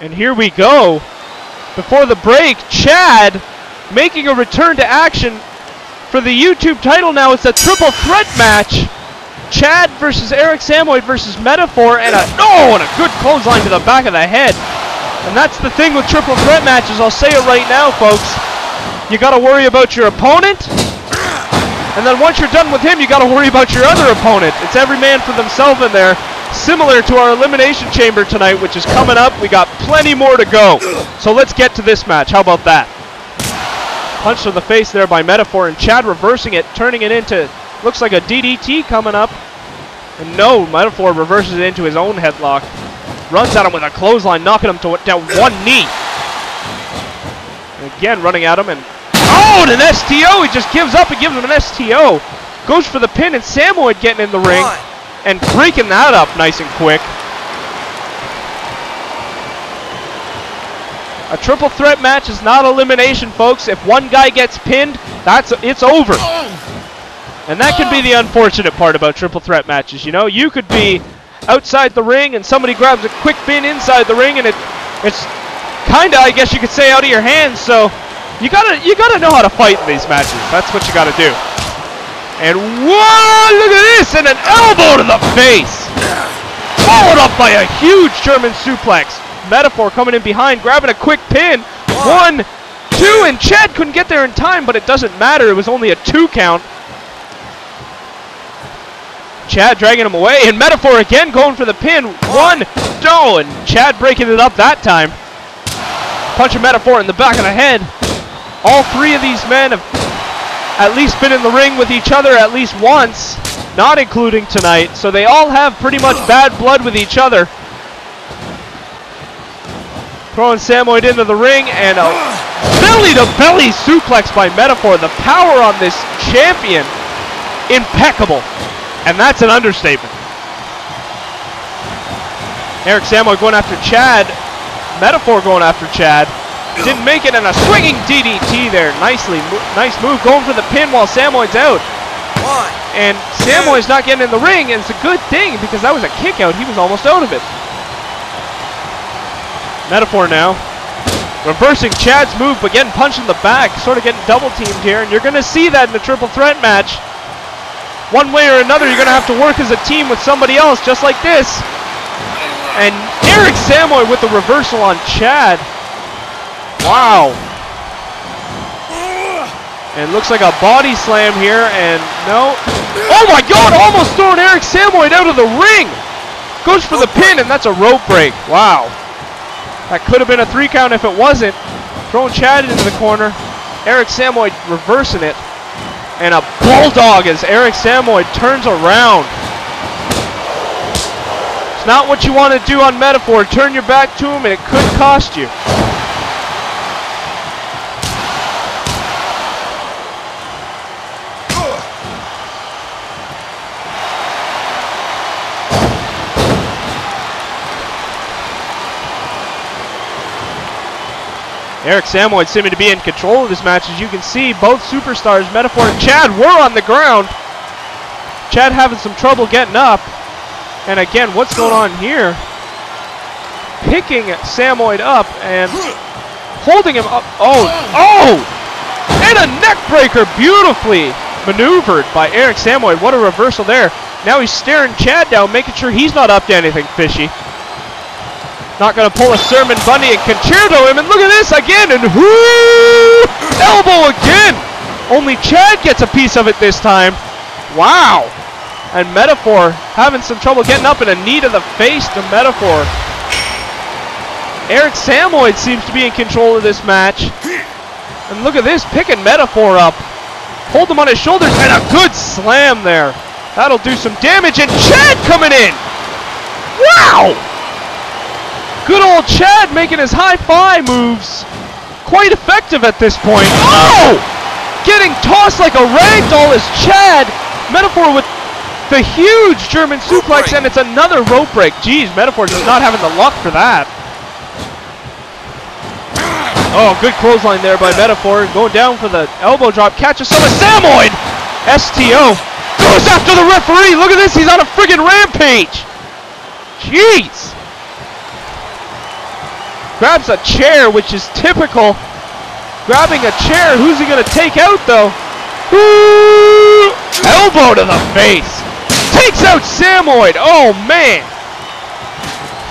And here we go. Before the break, Chad making a return to action for the YouTube title now. It's a triple threat match. Chad versus Eric Samoid versus Metaphor, and a good clothesline to the back of the head. And that's the thing with triple threat matches. I'll say it right now, folks. You got to worry about your opponent, and then once you're done with him, you got to worry about your other opponent. It's every man for themselves in there. Similar to our Elimination Chamber tonight, which is coming up. We got plenty more to go. So let's get to this match. How about that? Punch to the face there by Metaphor, and Chad reversing it, turning it into, looks like a DDT coming up. And no, Metaphor reverses it into his own headlock. Runs at him with a clothesline, knocking him down one knee. And again, running at him, and oh, and an STO. He just gives up and gives him an STO. Goes for the pin, and Samoid getting in the ring and breaking that up nice and quick. A triple threat match is not elimination, folks. If one guy gets pinned, it's over. And that can be the unfortunate part about triple threat matches. You know, you could be outside the ring and somebody grabs a quick pin inside the ring, and it's kinda, I guess you could say, out of your hands. So you gotta know how to fight in these matches. That's what you gotta do. And whoa, look at this, and an elbow to the face. Followed up by a huge German suplex. Metaphor coming in behind, grabbing a quick pin. 1, 2, and Chad couldn't get there in time, but it doesn't matter. It was only a 2 count. Chad dragging him away, and Metaphor again going for the pin. 1, 2, and Chad breaking it up that time. Punching Metaphor in the back of the head. All three of these men have at least been in the ring with each other at least once, not including tonight, so they all have pretty much bad blood with each other. Throwing Samoid into the ring, and a belly-to-belly suplex by Metaphor. The power on this champion, impeccable. And that's an understatement. Eric Samoid going after Chad. Metaphor going after Chad. Didn't make it, and a swinging DDT there. Nice move, going for the pin while Samoid's out. And Samoid's not getting in the ring, and it's a good thing because that was a kick out. He was almost out of it. Metaphor now reversing Chad's move, but getting punched in the back, sort of getting double teamed here, and you're going to see that in the triple threat match. One way or another, you're going to have to work as a team with somebody else, just like this. And Eric Samoid with the reversal on Chad. Wow. And looks like a body slam here, and no. Oh my God, almost throwing Eric Samoid out of the ring. Goes for the pin, and that's a rope break. Wow. That could have been a 3 count if it wasn't. Throwing Chad into the corner. Eric Samoid reversing it. And a bulldog as Eric Samoid turns around. It's not what you want to do on Metaphor. Turn your back to him, and it could cost you. Eric Samoid seeming to be in control of this match. As you can see, both superstars, Metaphor and Chad, were on the ground. Chad having some trouble getting up. And again, what's going on here? Picking Samoid up and holding him up. Oh! And a neck breaker, beautifully maneuvered by Eric Samoid. What a reversal there. Now he's staring Chad down, making sure he's not up to anything fishy. Not going to pull a Sermon Bundy and concerto him, and look at this again, and whoo! Elbow again! Only Chad gets a piece of it this time. Wow! And Metaphor having some trouble getting up, and a knee to the face to Metaphor. Eric Samoid seems to be in control of this match. And look at this, picking Metaphor up. Hold him on his shoulders, and a good slam there. That'll do some damage, and Chad coming in! Wow! Good old Chad making his high-fi moves. Quite effective at this point. Oh! Getting tossed like a ragdoll is Chad. Metaphor with the huge German suplex, and it's another rope break. Jeez, Metaphor just not having the luck for that. Oh, good clothesline there by Metaphor. Going down for the elbow drop. Catches some of Samoid. STO. Goes after the referee. Look at this. He's on a friggin' rampage. Jeez. Grabs a chair, which is typical. Grabbing a chair. Who's he going to take out, though? Ooh! Elbow to the face. Takes out Samoid. Oh, man.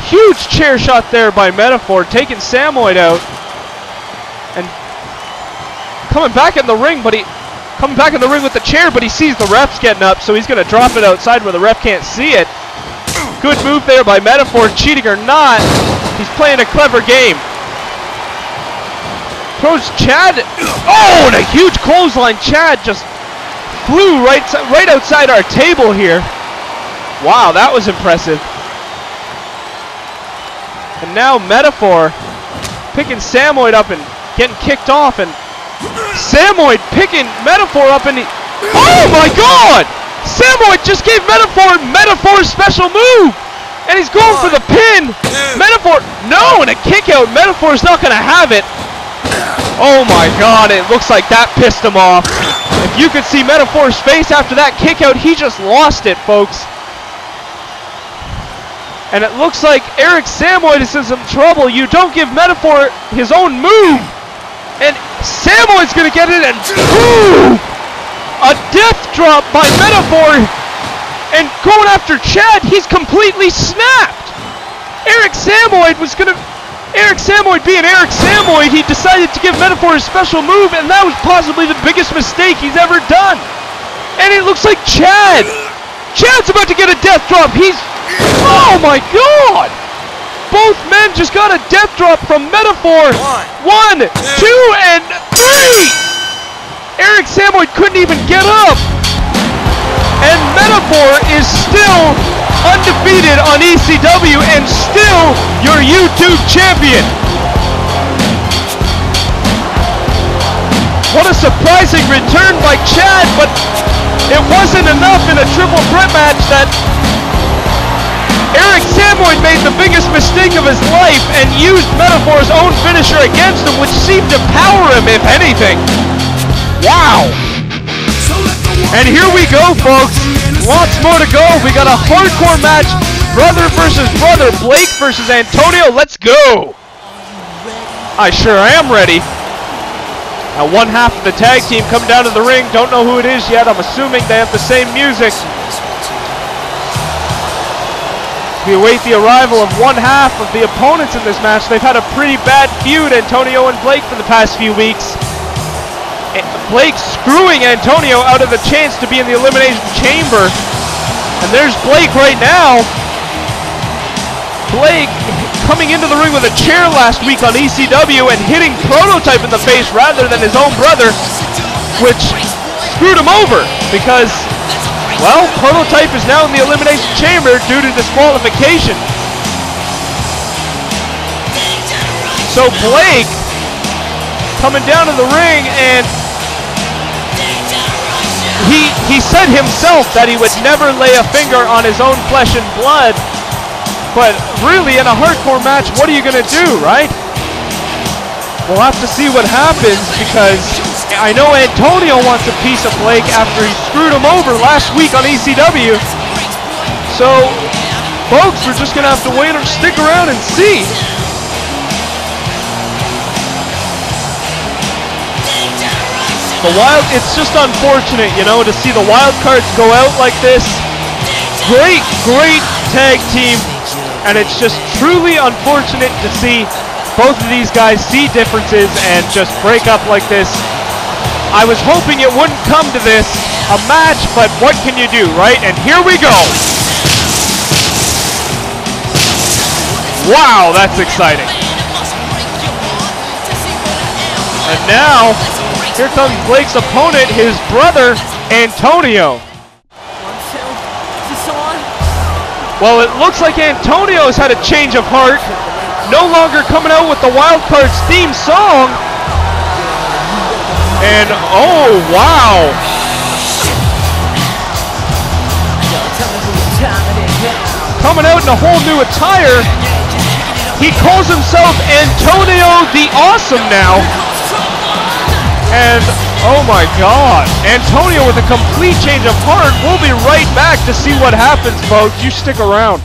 Huge chair shot there by Metaphor, taking Samoid out. And coming back in the ring, with the chair, but he sees the refs getting up, so he's going to drop it outside where the ref can't see it. Good move there by Metaphor, cheating or not. He's playing a clever game. Throws Chad. Oh, and a huge clothesline. Chad just flew right outside our table here. Wow, that was impressive. And now Metaphor picking Samoid up and getting kicked off, and Samoid picking Metaphor up, and oh my God! Samoid just gave Metaphor's special move, and he's going for the pin. Metaphor, no, and a kick out. Metaphor's not gonna have it. Oh my God, it looks like that pissed him off. If you could see Metaphor's face after that kick out, he just lost it, folks. And it looks like Eric Samoid is in some trouble. You don't give Metaphor his own move, and Samoid's gonna get it, and boom! A death drop by Metaphor, and going after Chad, he's completely snapped. Eric Samoid being Eric Samoid, he decided to give Metaphor a special move, and that was possibly the biggest mistake he's ever done. And it looks like Chad's about to get a death drop. Oh my God! Both men just got a death drop from Metaphor. One, two, and three! Eric Samoid couldn't even get up. And Metaphor is still undefeated on ECW and still your YouTube champion. What a surprising return by Chad, but it wasn't enough in a triple threat match that Eric Samoid made the biggest mistake of his life and used Metaphor's own finisher against him, which seemed to power him, if anything. Wow. And here we go, folks. Lots more to go. We got a hardcore match. Brother versus brother. Blake versus Antonio. Let's go. I sure am ready. Now one half of the tag team come down to the ring. Don't know who it is yet. I'm assuming they have the same music. We await the arrival of one half of the opponents in this match. They've had a pretty bad feud, Antonio and Blake, for the past few weeks. Blake screwing Antonio out of the chance to be in the Elimination Chamber. And there's Blake right now. Blake coming into the ring with a chair last week on ECW and hitting Prototype in the face rather than his own brother, which screwed him over because, well, Prototype is now in the Elimination Chamber due to disqualification. So Blake coming down to the ring, and he said himself that he would never lay a finger on his own flesh and blood, but really in a hardcore match, what are you going to do, right? We'll have to see what happens, because I know Antonio wants a piece of Blake after he screwed him over last week on ECW. So, folks, we're just going to have to wait and stick around and see. It's just unfortunate, you know, to see the wild cards go out like this. Great tag team, and it's just truly unfortunate to see both of these guys see differences and just break up like this. I was hoping it wouldn't come to this, a match, but what can you do, right? And here we go. Wow, that's exciting. And now, here comes Blake's opponent, his brother, Antonio. Well, it looks like Antonio's had a change of heart. No longer coming out with the Wild Cards theme song. And, oh, wow. Coming out in a whole new attire. He calls himself Antonio the Awesome now. And, oh my God, Antonio with a complete change of heart. We'll be right back to see what happens, folks. You stick around.